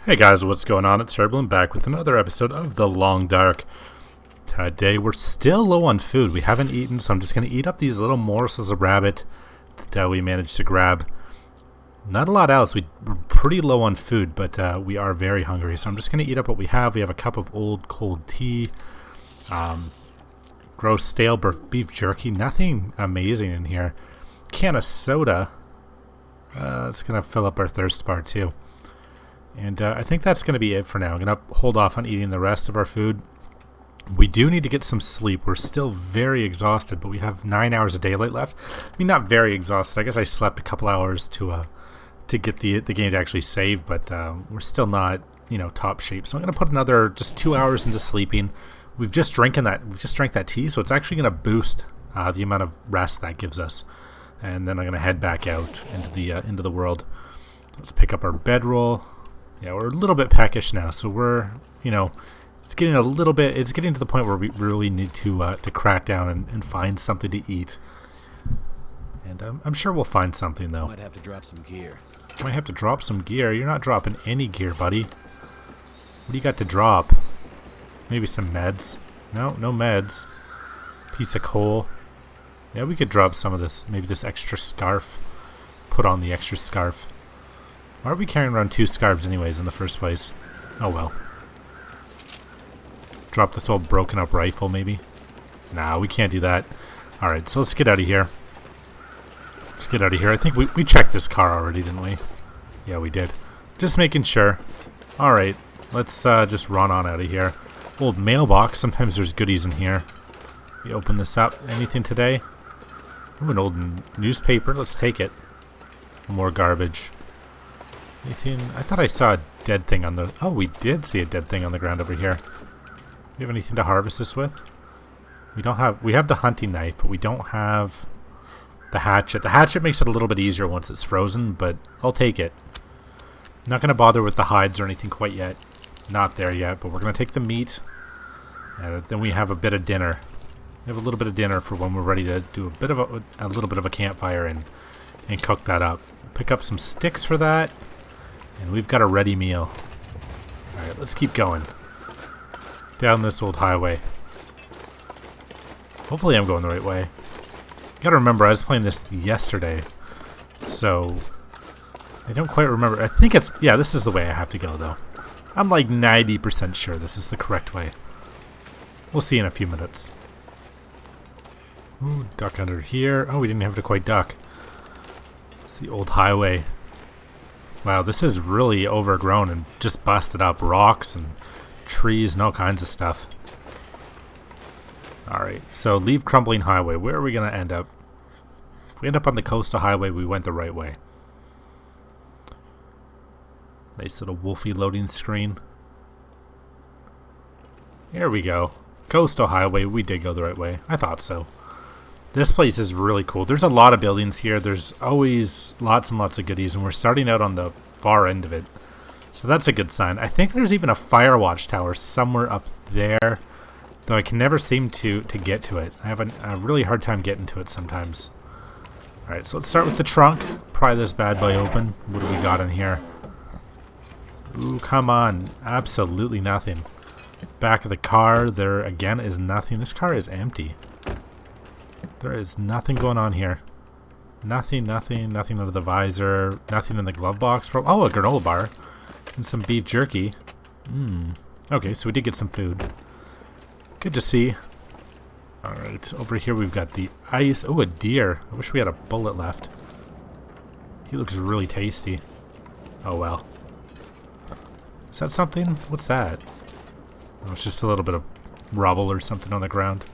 Hey guys, what's going on? It's Herblin back with another episode of The Long Dark. Today we're still low on food. We haven't eaten, so I'm just going to eat up these little morsels of rabbit that we managed to grab. Not a lot else. We're pretty low on food, but we are very hungry. So I'm just going to eat up what we have. We have a cup of old cold tea, gross stale beef jerky. Nothing amazing in here. Can of soda. It's going to fill up our thirst bar too. And I think that's going to be it for now. I'm going to hold off on eating the rest of our food. We do need to get some sleep. We're still very exhausted, but we have 9 hours of daylight left. I mean, not very exhausted. I guess I slept a couple hours to get the game to actually save, but we're still not, top shape. So I'm going to put another just 2 hours into sleeping. We've just drank that tea, so it's actually going to boost the amount of rest that gives us. And then I'm going to head back out into the world. Let's pick up our bedroll. Yeah, we're a little bit peckish now, so we're, it's getting to the point where we really need to crack down and find something to eat. And I'm sure we'll find something, though. Might have to drop some gear. Might have to drop some gear. You're not dropping any gear, buddy. What do you got to drop? Maybe some meds. No meds. Piece of coal. Yeah, we could drop some of this. Maybe this extra scarf. Put on the extra scarf. Why are we carrying around 2 scarves anyways in the first place? Oh well. Drop this old broken up rifle maybe? Nah, we can't do that. Alright, so let's get out of here. I think we checked this car already, didn't we? Yeah, we did. Just making sure. Alright, let's just run on out of here. Old mailbox. Sometimes there's goodies in here. We open this up. Anything today? Ooh, an old newspaper. Let's take it. More garbage. Anything? I thought I saw a dead thing on the... Oh, we did see a dead thing on the ground over here. Do we have anything to harvest this with? We don't have... We have the hunting knife, but we don't have the hatchet. The hatchet makes it a little bit easier once it's frozen, but I'll take it. Not going to bother with the hides or anything quite yet. Not there yet, but we're going to take the meat. And then we have a bit of dinner. We have a little bit of dinner for when we're ready to do a little bit of a campfire and cook that up. Pick up some sticks for that. And we've got a ready meal. Alright, let's keep going. Down this old highway. Hopefully I'm going the right way. Gotta remember, I was playing this yesterday. So, I don't quite remember. I think it's... Yeah, this is the way I have to go, though. I'm like 90% sure this is the correct way. We'll see in a few minutes. Ooh, duck under here. Oh, we didn't have to quite duck. It's the old highway. Wow, this is really overgrown and just busted up. Rocks and trees and all kinds of stuff. Alright, so leave crumbling highway. Where are we going to end up? If we end up on the coastal highway, we went the right way. Nice little Wolfie loading screen. Here we go. Coastal highway, we did go the right way. I thought so. This place is really cool. There's a lot of buildings here. There's always lots and lots of goodies, and we're starting out on the far end of it. So that's a good sign. I think there's even a fire watch tower somewhere up there, though I can never seem to get to it. I have a really hard time getting to it sometimes. Alright, so let's start with the trunk. Pry this bad boy open. What do we got in here? Ooh, come on. Absolutely nothing. Back of the car, there again is nothing. This car is empty. There is nothing going on here. Nothing under the visor. Nothing in the glove box. Oh, a granola bar. And some beef jerky. Okay, so we did get some food. Good to see. Alright, over here we've got the ice. Oh, a deer. I wish we had a bullet left. He looks really tasty. Oh, well. Is that something? What's that? Oh, it's just a little bit of rubble or something on the ground.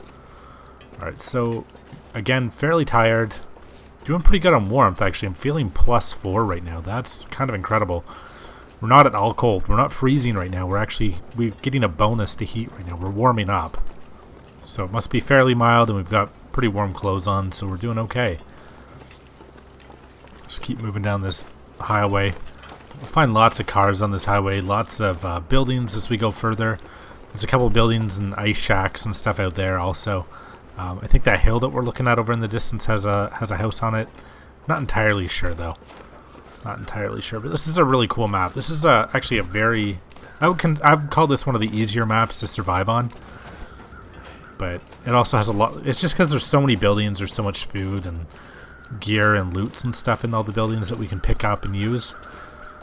Alright, so... Again, fairly tired. Doing pretty good on warmth, actually. I'm feeling +4 right now. That's kind of incredible. We're not at all cold. We're not freezing right now. We're getting a bonus to heat right now. We're warming up. So it must be fairly mild, and we've got pretty warm clothes on, so we're doing okay. Just keep moving down this highway. We'll find lots of cars on this highway. Lots of buildings as we go further. There's a couple of buildings and ice shacks and stuff out there also. I think that hill that we're looking at over in the distance has a house on it. Not entirely sure though. Not entirely sure, but this is a really cool map. This is actually a very... I would call this one of the easier maps to survive on. But it also has a lot... It's just because there's so many buildings, there's so much food and gear and loots and stuff in all the buildings that we can pick up and use.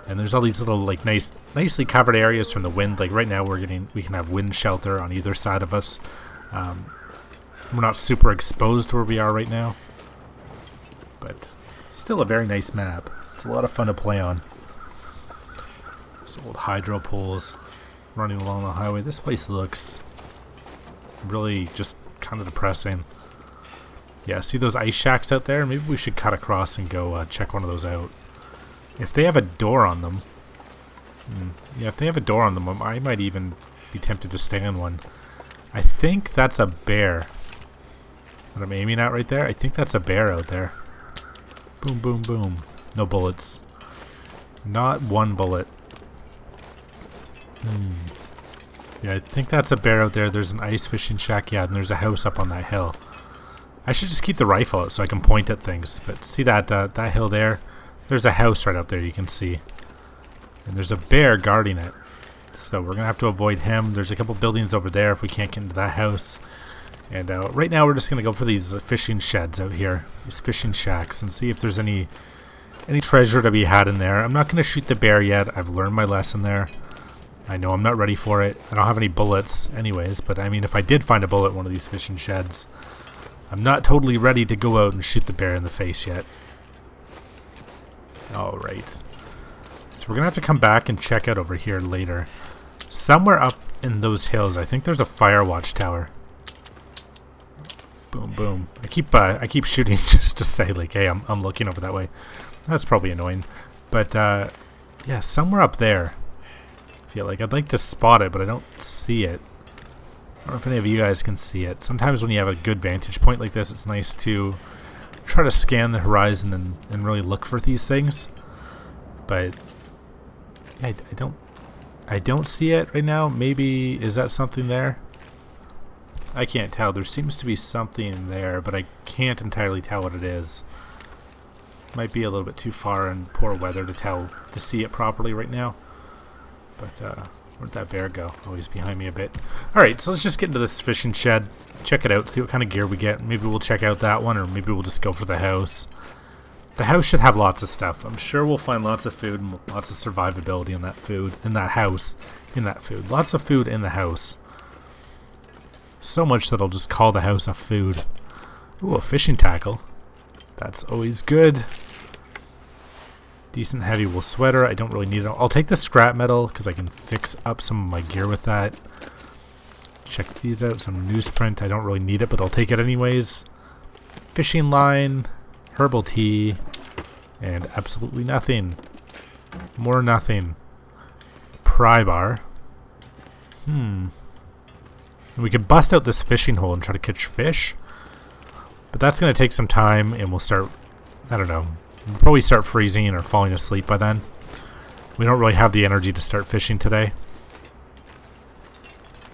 And there's all these little like nicely covered areas from the wind. Like right now we can have wind shelter on either side of us. We're not super exposed where we are right now. But still a very nice map. It's a lot of fun to play on. These old hydro poles running along the highway. This place looks really just kind of depressing. Yeah, see those ice shacks out there? Maybe we should cut across and go check one of those out. If they have a door on them... yeah, if they have a door on them, I might even be tempted to stay in one. I think that's a bear. What I'm aiming at right there? I think that's a bear out there. Boom, boom, boom. No bullets. Not one bullet. Yeah, I think that's a bear out there. There's an ice fishing shack. Yeah, and there's a house up on that hill. I should just keep the rifle out so I can point at things. But see that that hill there? There's a house right up there you can see. And there's a bear guarding it. So we're going to have to avoid him. There's a couple buildings over there if we can't get into that house. And right now we're just going to go for these fishing sheds out here. These fishing shacks and see if there's any treasure to be had in there. I'm not going to shoot the bear yet. I've learned my lesson there. I know I'm not ready for it. I don't have any bullets anyways. But I mean, if I did find a bullet in one of these fishing sheds, I'm not totally ready to go out and shoot the bear in the face yet. Alright. So we're going to have to come back and check out over here later. Somewhere up in those hills, I think there's a fire watch tower. Boom, boom. I keep shooting just to say, like, hey, I'm looking over that way. That's probably annoying. But, yeah, somewhere up there. I feel like I'd like to spot it, but I don't see it. I don't know if any of you guys can see it. Sometimes when you have a good vantage point like this, it's nice to try to scan the horizon and really look for these things. But yeah, I don't see it right now. Maybe, is that something there? I can't tell. There seems to be something there, but I can't entirely tell what it is. Might be a little bit too far in poor weather to see it properly right now. But where'd that bear go? Oh, he's behind me a bit. Alright, so let's just get into this fishing shed. Check it out, see what kind of gear we get. Maybe we'll check out that one, or maybe we'll just go for the house. The house should have lots of stuff. I'm sure we'll find lots of food and lots of survivability in that food, in that house, in that food. Lots of food in the house. So much that I'll just call the house a food. Ooh, a fishing tackle. That's always good. Decent heavy wool sweater. I don't really need it. I'll take the scrap metal because I can fix up some of my gear with that. Check these out. Some newsprint. I don't really need it, but I'll take it anyways. Fishing line. Herbal tea. And absolutely nothing. More nothing. Pry bar. We could bust out this fishing hole and try to catch fish. But that's going to take some time, and we'll start, I don't know, we'll probably start freezing or falling asleep by then. We don't really have the energy to start fishing today.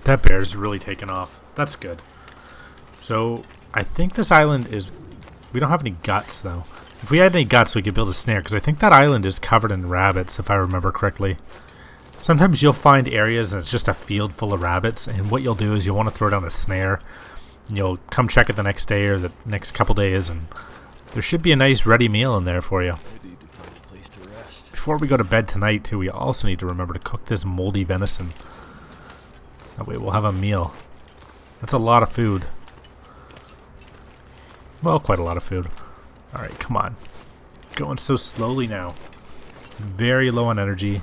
That bear's really taken off. That's good. So, I think this island is... We don't have any guts, though. If we had any guts, we could build a snare, because I think that island is covered in rabbits, if I remember correctly. Sometimes you'll find areas and it's just a field full of rabbits, and what you'll do is you'll want to throw down a snare. And you'll come check it the next day or the next couple days, and there should be a nice ready meal in there for you. Before we go to bed tonight, too, we also need to remember to cook this moldy venison. That way we'll have a meal. That's a lot of food. Well, quite a lot of food. Alright, come on. Going so slowly now. Very low on energy.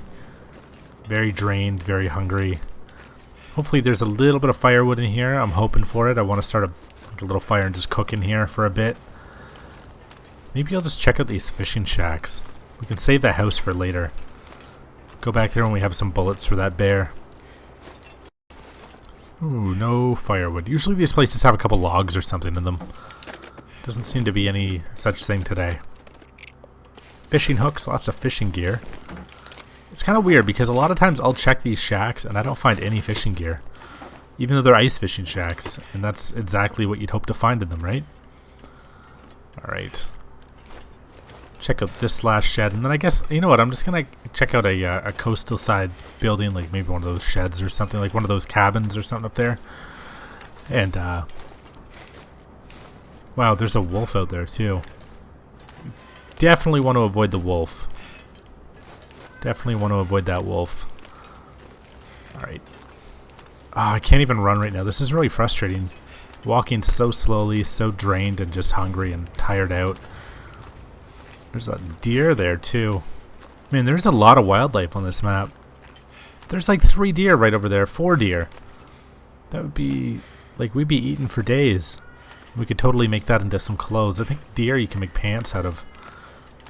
Very drained, very hungry. Hopefully there's a little bit of firewood in here. I'm hoping for it. I want to start a little fire and just cook in here for a bit. Maybe I'll just check out these fishing shacks. We can save the house for later. Go back there when we have some bullets for that bear. Ooh, no firewood. Usually these places have a couple logs or something in them. Doesn't seem to be any such thing today. Fishing hooks, lots of fishing gear. It's kind of weird because a lot of times I'll check these shacks and I don't find any fishing gear. Even though they're ice fishing shacks. And that's exactly what you'd hope to find in them, right? Alright. check out this last shed, and then I guess, you know what, I'm just gonna check out a coastal side building, like maybe one of those sheds or something, like one of those cabins or something up there. And wow, there's a wolf out there too. Definitely want to avoid the wolf. Definitely want to avoid that wolf. Alright. Oh, I can't even run right now. This is really frustrating. Walking so slowly, so drained and just hungry and tired out. There's a deer there too. Man, there's a lot of wildlife on this map. There's like 3 deer right over there, 4 deer. That would be, like, we'd be eating for days. We could totally make that into some clothes. I think deer you can make pants out of.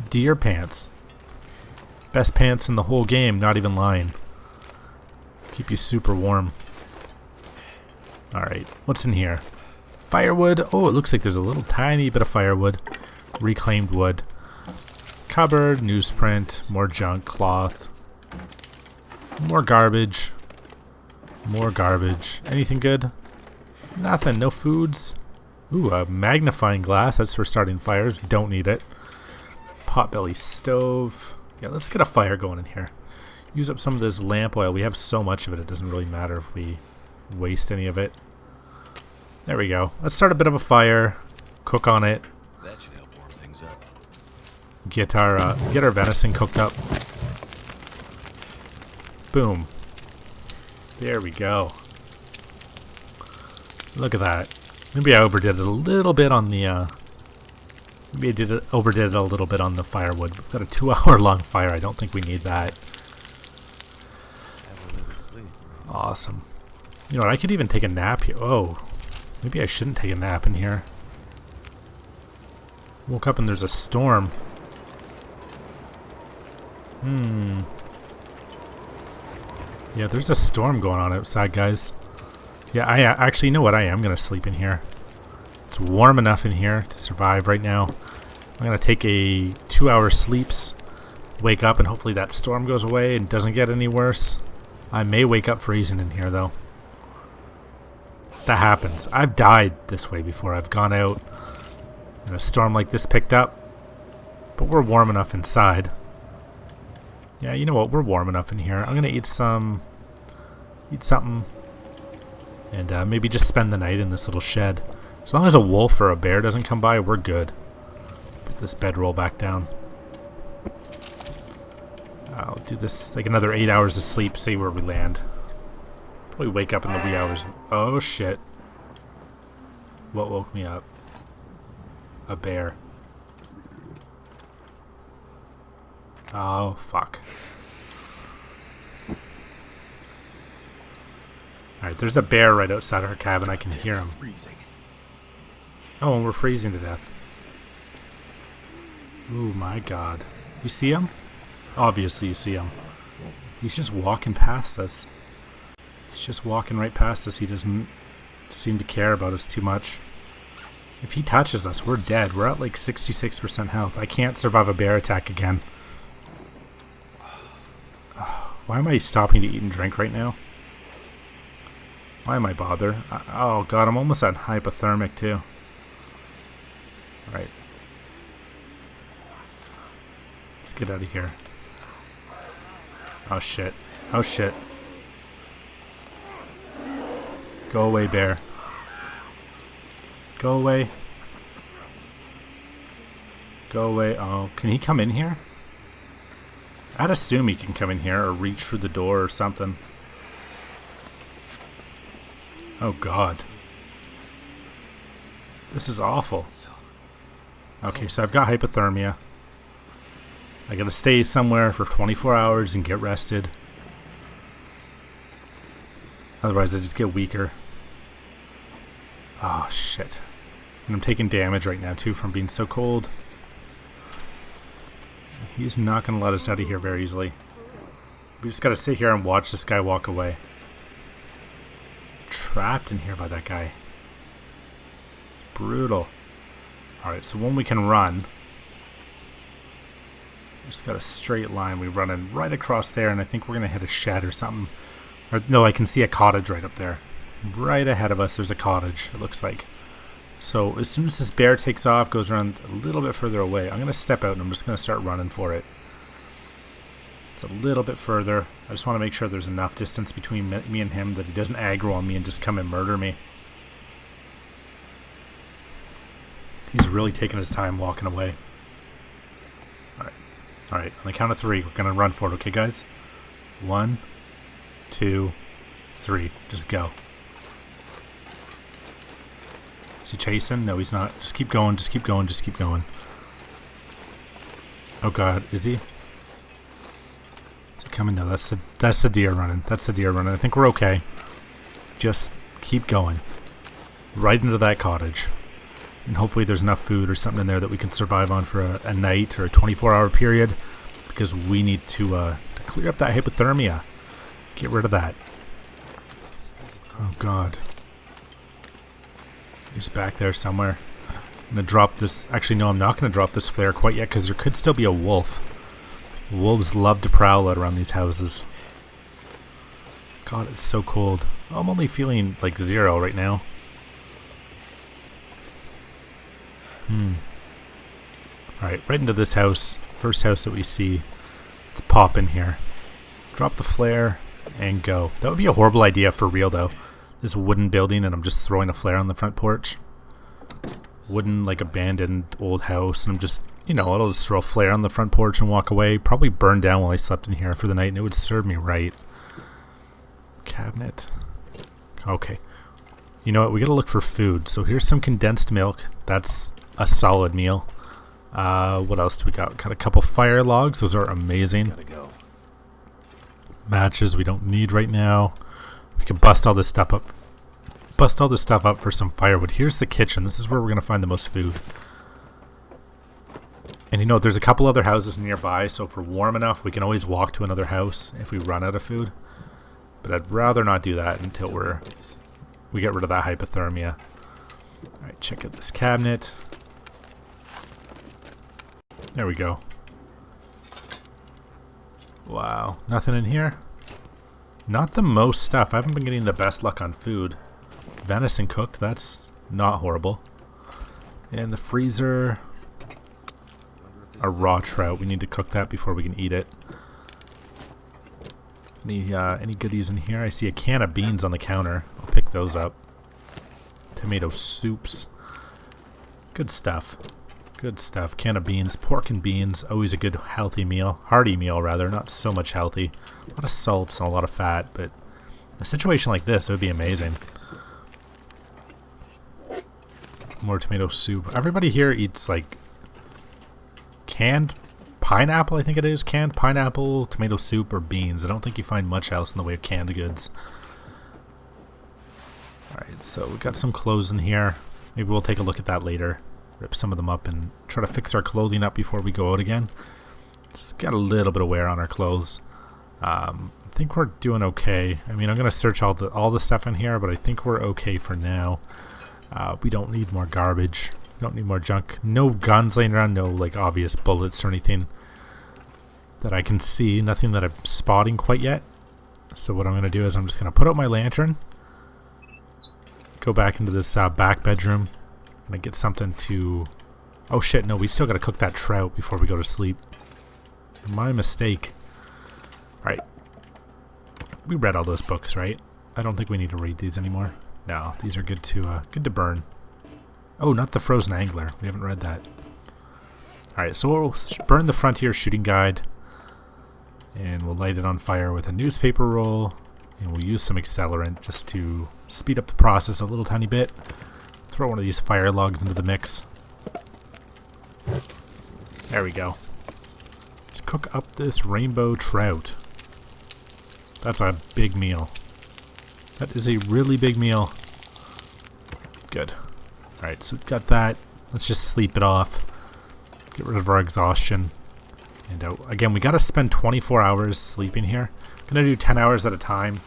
Deer pants. Best pants in the whole game, not even lying. Keep you super warm. Alright, what's in here? Firewood. Oh, it looks like there's a little tiny bit of firewood. Reclaimed wood. Cupboard, newsprint, more junk, cloth. More garbage. More garbage. Anything good? Nothing, no foods. Ooh, a magnifying glass. That's for starting fires. Don't need it. Potbelly stove. Yeah, let's get a fire going in here. Use up some of this lamp oil. We have so much of it, it doesn't really matter if we waste any of it. There we go. Let's start a bit of a fire. Cook on it. That should help warm things up. Get our venison cooked up. Boom. There we go. Look at that. Maybe I overdid it a little bit on the maybe I overdid it a little bit on the firewood. We've got a 2-hour long fire. I don't think we need that. Awesome. You know what, I could even take a nap here. Oh, maybe I shouldn't take a nap in here. Woke up and there's a storm. Yeah, there's a storm going on outside, guys. Yeah, I actually, you know what, I am going to sleep in here. It's warm enough in here to survive right now. I'm going to take a 2-hour sleeps, wake up, and hopefully that storm goes away and doesn't get any worse. I may wake up freezing in here, though. That happens. I've died this way before. I've gone out and a storm like this picked up, but we're warm enough inside. Yeah, you know what? We're warm enough in here. I'm going to eat something, and maybe just spend the night in this little shed. As long as a wolf or a bear doesn't come by, we're good. Put this bedroll back down. I'll do this like another 8 hours of sleep, see where we land. Probably wake up in the wee hours. Oh shit. What woke me up? A bear. Oh fuck. Alright, there's a bear right outside our cabin. I can hear him. Oh, and we're freezing to death. Ooh, my god. You see him? Obviously you see him. He's just walking past us. He's just walking right past us. He doesn't seem to care about us too much. If he touches us, we're dead. We're at like 66% health. I can't survive a bear attack again. Why am I stopping to eat and drink right now? Why am I bothered? Oh god, I'm almost at hypothermic too. Alright. Let's get out of here. Oh shit. Oh shit. Go away, bear. Go away. Go away. Oh, can he come in here? I'd assume he can come in here or reach through the door or something. Oh god. This is awful. Okay, so I've got hypothermia. I gotta stay somewhere for 24 hours and get rested. Otherwise I just get weaker. Oh shit. And I'm taking damage right now too from being so cold. He's not gonna let us out of here very easily. We just gotta sit here and watch this guy walk away. Trapped in here by that guy. Brutal. Alright, so when we can run, we just got a straight line. We run in right across there, and I think we're gonna hit a shed or something. Or no, I can see a cottage right up there. Right ahead of us, there's a cottage, it looks like. So as soon as this bear takes off, goes around a little bit further away, I'm going to step out and I'm just going to start running for it. Just a little bit further. I just want to make sure there's enough distance between me and him that he doesn't aggro on me and just come and murder me. He's really taking his time walking away. Alright, on the count of 3, we're going to run for it, okay guys? 1, 2, 3. Just go. Is he chasing? No, he's not. Just keep going, just keep going, just keep going. Oh god, is he? Is he coming? No, that's the deer running. That's the deer running. I think we're okay. Just keep going. Right into that cottage. And hopefully there's enough food or something in there that we can survive on for a night or a 24-hour period. Because we need to clear up that hypothermia. Get rid of that. Oh god. He's back there somewhere. I'm going to drop this. Actually, no, I'm not going to drop this flare quite yet because there could still be a wolf. Wolves love to prowl out around these houses. God, it's so cold. I'm only feeling like 0 right now. Alright, right into this house. First house that we see. Let's pop in here. Drop the flare and go. That would be a horrible idea for real though. This wooden building and I'm just throwing a flare on the front porch. Wooden, like, abandoned old house, and I'm just, you know, I'll just throw a flare on the front porch and walk away. Probably burn down while I slept in here for the night, and it would serve me right. Cabinet. Okay. You know what, we gotta look for food. So here's some condensed milk. That's a solid meal. What else do we got? Got a couple fire logs. Those are amazing. Gotta go. Matches we don't need right now. We can bust all this stuff up. Bust all this stuff up for some firewood. Here's the kitchen. This is where we're gonna find the most food. And you know, there's a couple other houses nearby, so if we're warm enough, we can always walk to another house if we run out of food. But I'd rather not do that until we get rid of that hypothermia. Alright, check out this cabinet. There we go. Wow, nothing in here? Not the most stuff. I haven't been getting the best luck on food. Venison cooked, that's not horrible. And the freezer, a raw trout. We need to cook that before we can eat it. Any goodies in here? I see a can of beans on the counter. I'll pick those up. Tomato soups. Good stuff. Good stuff. Can of beans, pork and beans. Always a good healthy meal. Hearty meal, rather. Not so much healthy. A lot of salts and a lot of fat, but a situation like this, it would be amazing. More tomato soup. Everybody here eats, like, canned pineapple, I think it is. Canned pineapple, tomato soup, or beans. I don't think you find much else in the way of canned goods. Alright, so we got some clothes in here. Maybe we'll take a look at that later. Rip some of them up and try to fix our clothing up before we go out again. It's got a little bit of wear on our clothes. I think we're doing okay. I mean, I'm going to search all the stuff in here, but I think we're okay for now. We don't need more garbage. We don't need more junk. No guns laying around. No, like, obvious bullets or anything that I can see. Nothing that I'm spotting quite yet. So what I'm going to do is I'm just going to put out my lantern. Go back into this back bedroom. I'm going to get something to... Oh shit, no, we still got to cook that trout before we go to sleep. My mistake. Alright. We read all those books, right? I don't think we need to read these anymore. No, these are good to burn. Oh, not the Frozen Angler. We haven't read that. Alright, so we'll burn the Frontier Shooting Guide. And we'll light it on fire with a newspaper roll. And we'll use some accelerant just to speed up the process a little tiny bit. Throw one of these fire logs into the mix. There we go. Let's cook up this rainbow trout. That's a big meal. That is a really big meal. Good. Alright, so we've got that. Let's just sleep it off. Get rid of our exhaustion. And again, we gotta spend 24 hours sleeping here. Gonna do 10 hours at a time.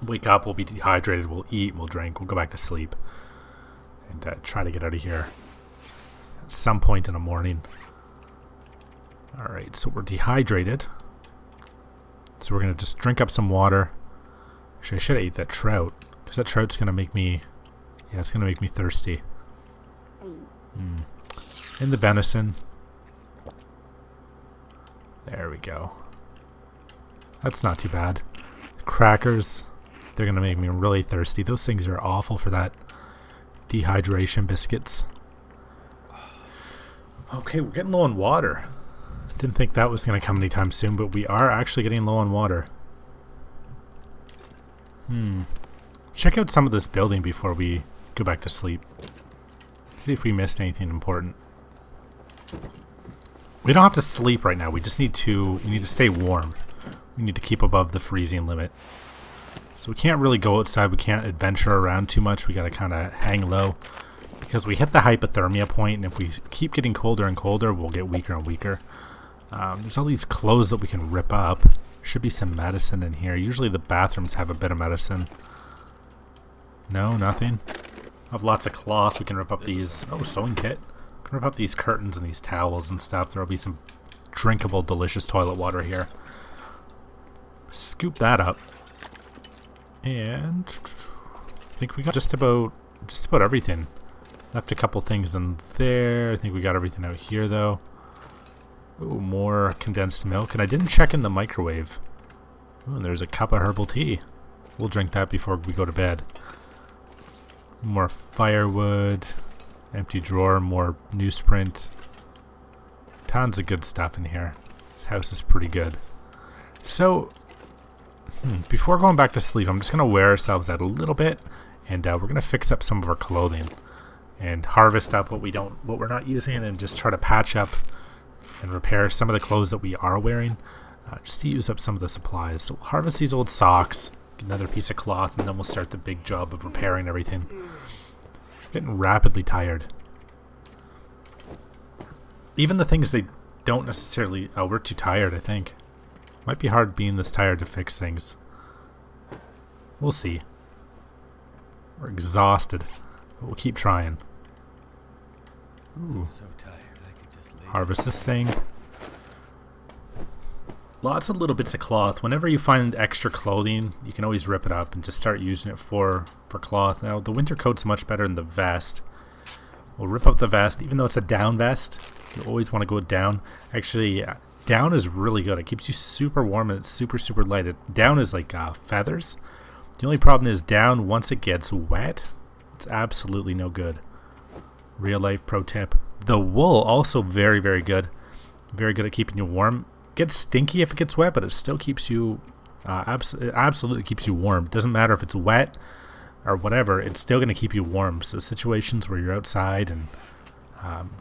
Wake up, we'll be dehydrated, we'll eat, we'll drink, we'll go back to sleep. And try to get out of here at some point in the morning. Alright, so we're dehydrated. So we're gonna just drink up some water. Actually, I should have ate that trout, because that trout's gonna make me Yeah, it's gonna make me thirsty. In the venison. There we go. That's not too bad. Crackers, they're gonna make me really thirsty. Those things are awful for that. Dehydration biscuits. Okay, we're getting low on water. Didn't think that was gonna come anytime soon, but we are actually getting low on water. Check out some of this building before we go back to sleep. See if we missed anything important. We don't have to sleep right now. We just need to stay warm. We need to keep above the freezing limit. So we can't really go outside. We can't adventure around too much. We got to kind of hang low because we hit the hypothermia point, and if we keep getting colder and colder, we'll get weaker and weaker. There's all these clothes that we can rip up. Should be some medicine in here. Usually the bathrooms have a bit of medicine. No, nothing. I have lots of cloth. We can rip up these. Oh, sewing kit. We can rip up these curtains and these towels and stuff. There'll be some drinkable, delicious toilet water here. Scoop that up. And I think we got just about everything. Left a couple things in there. I think we got everything out here though. Ooh, more condensed milk. And I didn't check in the microwave. Ooh, and there's a cup of herbal tea. We'll drink that before we go to bed. More firewood. Empty drawer. More newsprint. Tons of good stuff in here. This house is pretty good. So, before going back to sleep, I'm just going to wear ourselves out a little bit. And we're going to fix up some of our clothing. And harvest up what we're not using, and just try to patch up and repair some of the clothes that we are wearing, just to use up some of the supplies. So we'll harvest these old socks, get another piece of cloth, and then we'll start the big job of repairing everything. Getting rapidly tired. Even the things they don't necessarily... Oh, we're too tired, I think. Might be hard being this tired to fix things. We'll see. We're exhausted, but we'll keep trying. Ooh. So tired, I could just lay Harvest this thing. Lots of little bits of cloth. Whenever you find extra clothing, you can always rip it up and just start using it for cloth. Now, the winter coat's much better than the vest. We'll rip up the vest, even though it's a down vest. You always want to go down. Actually, down is really good. It keeps you super warm, and it's super, super light. Down is like feathers. The only problem is down, once it gets wet, it's absolutely no good. Real life pro tip. The wool, also very, very good. Very good at keeping you warm. Gets stinky if it gets wet, but it still keeps you, it absolutely keeps you warm. It doesn't matter if it's wet or whatever, it's still going to keep you warm. So situations where you're outside and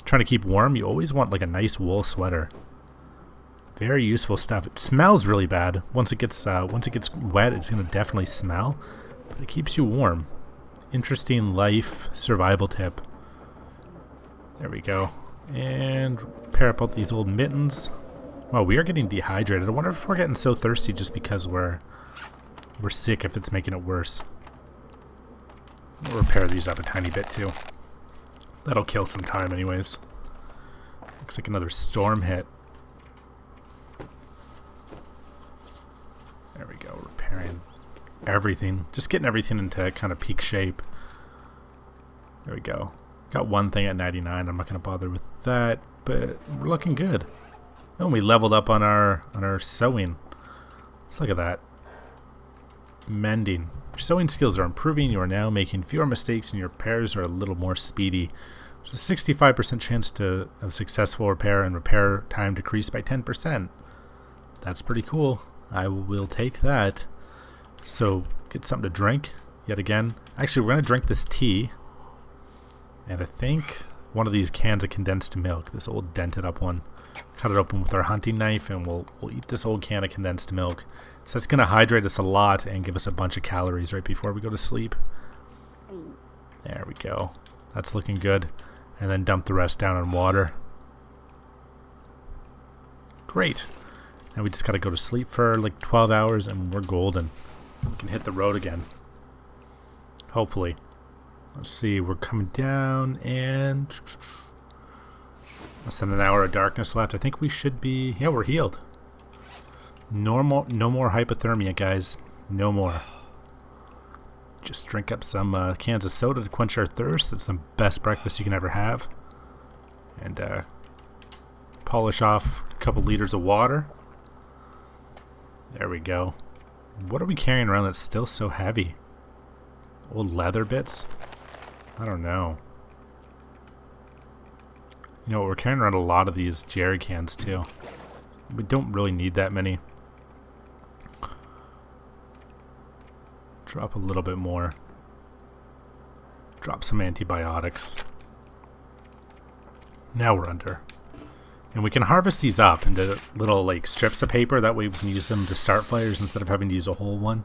trying to keep warm, you always want like a nice wool sweater. Very useful stuff. It smells really bad. Once it gets wet, it's going to definitely smell, but it keeps you warm. Interesting life survival tip. There we go. And pair up all these old mittens. Wow, we are getting dehydrated. I wonder if we're getting so thirsty just because we're sick, if it's making it worse. We'll repair these up a tiny bit too. That'll kill some time anyways. Looks like another storm hit. There we go, repairing everything. Just getting everything into kind of peak shape. There we go. Got one thing at 99. I'm not going to bother with that, but we're looking good. Oh, and we leveled up on our sewing. Let's look at that. Mending. Your sewing skills are improving. You are now making fewer mistakes, and your repairs are a little more speedy. There's a 65% chance of successful repair, and repair time decreased by 10%. That's pretty cool. I will take that. So, get something to drink yet again. Actually, we're going to drink this tea. And I think one of these cans of condensed milk, this old dented up one. Cut it open with our hunting knife, and we'll eat this old can of condensed milk. So it's going to hydrate us a lot and give us a bunch of calories right before we go to sleep. There we go. That's looking good. And then dump the rest down in water. Great. Now we just got to go to sleep for like 12 hours and we're golden. We can hit the road again. Hopefully. Let's see, we're coming down and less than an hour of darkness left. I think we should be, yeah, we're healed. No more hypothermia, guys. No more. Just drink up some cans of soda to quench our thirst. It's the best breakfast you can ever have. And polish off a couple liters of water. There we go. What are we carrying around that's still so heavy? Old leather bits? I don't know. You know, we're carrying around a lot of these jerry cans too. We don't really need that many. Drop a little bit more. Drop some antibiotics. Now we're under. And we can harvest these up into little like strips of paper. That way we can use them to start fires instead of having to use a whole one.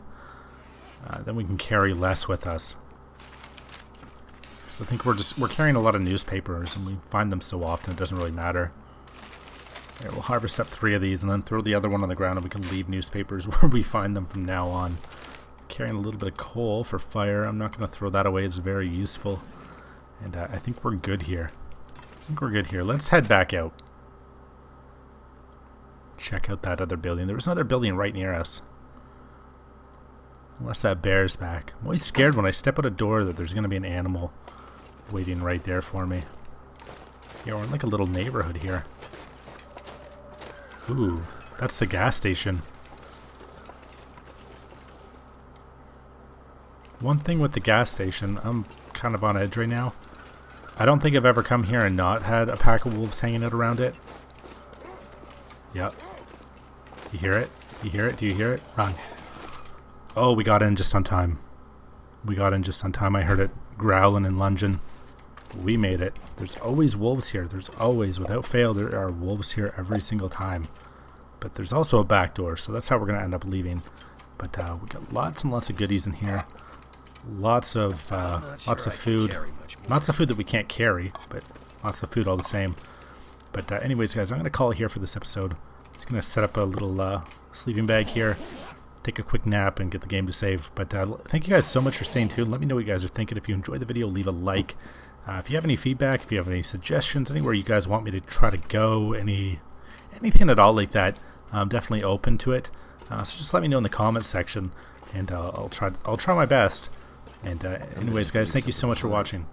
Then we can carry less with us. So I think we're carrying a lot of newspapers, and we find them so often it doesn't really matter. There, we'll harvest up 3 of these and then throw the other one on the ground, and we can leave newspapers where we find them from now on. Carrying a little bit of coal for fire. I'm not going to throw that away. It's very useful. And I think we're good here. Let's head back out. Check out that other building. There was another building right near us. Unless that bear's back. I'm always scared when I step out a door that there's going to be an animal waiting right there for me. Yeah, we're in like a little neighborhood here. Ooh, that's the gas station. One thing with the gas station, I'm kind of on edge right now. I don't think I've ever come here and not had a pack of wolves hanging out around it. Yep. You hear it? You hear it? Do you hear it? Run. Oh, we got in just on time. I heard it growling and lunging. We made it. There's always wolves here. There's always, without fail, there are wolves here every single time. But there's also a back door, so that's how we're going to end up leaving. But we got lots and lots of goodies in here. Lots of food. Lots of food that we can't carry, but lots of food all the same. But anyways, guys, I'm going to call it here for this episode. Just going to set up a little sleeping bag here, take a quick nap, and get the game to save. But thank you guys so much for staying tuned. Let me know what you guys are thinking. If you enjoyed the video, leave a like. If you have any feedback, if you have any suggestions, anywhere you guys want me to try to go, anything at all like that, I'm definitely open to it. So just let me know in the comments section, and I'll try my best. And anyways, guys, thank you so much for watching.